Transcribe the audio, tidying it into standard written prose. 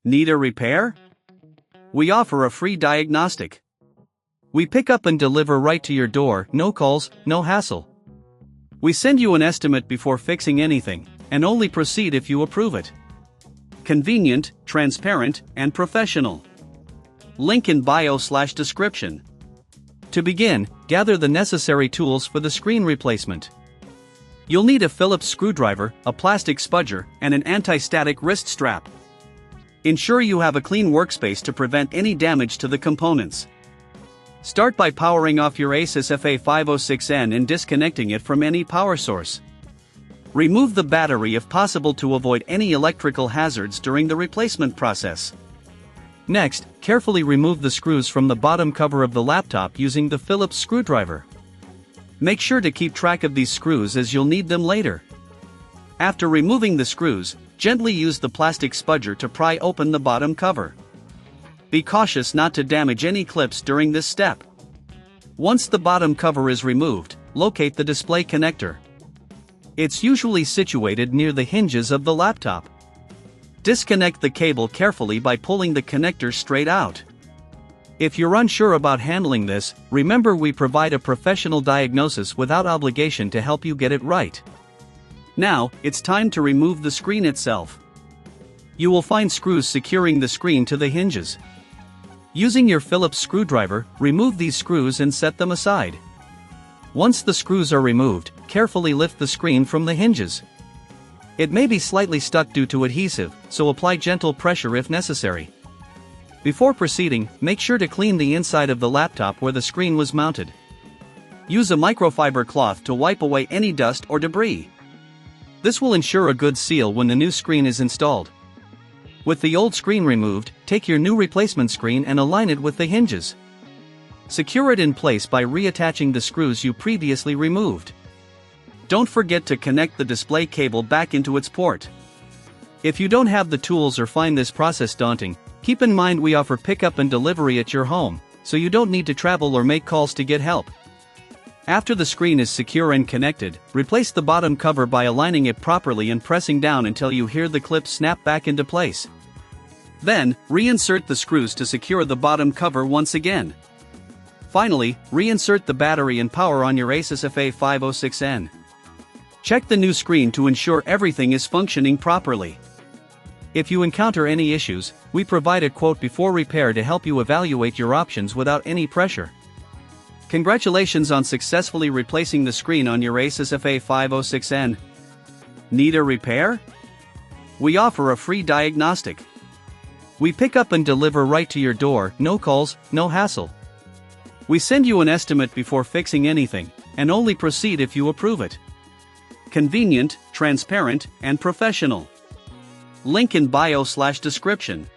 Need a repair? We offer a free diagnostic. We pick up and deliver right to your door, no calls, no hassle. We send you an estimate before fixing anything, and only proceed if you approve it. Convenient, transparent, and professional. Link in bio/description. To begin, gather the necessary tools for the screen replacement. You'll need a Phillips screwdriver, a plastic spudger, and an anti-static wrist strap. Ensure you have a clean workspace to prevent any damage to the components. Start by powering off your Asus FA506N and disconnecting it from any power source. Remove the battery if possible to avoid any electrical hazards during the replacement process. Next, carefully remove the screws from the bottom cover of the laptop using the Phillips screwdriver. Make sure to keep track of these screws as you'll need them later. After removing the screws, gently use the plastic spudger to pry open the bottom cover. Be cautious not to damage any clips during this step. Once the bottom cover is removed, locate the display connector. It's usually situated near the hinges of the laptop. Disconnect the cable carefully by pulling the connector straight out. If you're unsure about handling this, remember we provide a professional diagnosis without obligation to help you get it right. Now, it's time to remove the screen itself. You will find screws securing the screen to the hinges. Using your Phillips screwdriver, remove these screws and set them aside. Once the screws are removed, carefully lift the screen from the hinges. It may be slightly stuck due to adhesive, so apply gentle pressure if necessary. Before proceeding, make sure to clean the inside of the laptop where the screen was mounted. Use a microfiber cloth to wipe away any dust or debris. This will ensure a good seal when the new screen is installed. With the old screen removed, take your new replacement screen and align it with the hinges. Secure it in place by reattaching the screws you previously removed. Don't forget to connect the display cable back into its port. If you don't have the tools or find this process daunting, keep in mind we offer pickup and delivery at your home, so you don't need to travel or make calls to get help. After the screen is secure and connected, replace the bottom cover by aligning it properly and pressing down until you hear the clip snap back into place. Then, reinsert the screws to secure the bottom cover once again. Finally, reinsert the battery and power on your Asus FA506N. Check the new screen to ensure everything is functioning properly. If you encounter any issues, we provide a quote before repair to help you evaluate your options without any pressure. Congratulations on successfully replacing the screen on your Asus FA506N. Need a repair? We offer a free diagnostic. We pick up and deliver right to your door, no calls, no hassle. We send you an estimate before fixing anything, and only proceed if you approve it. Convenient, transparent, and professional. Link in bio/description.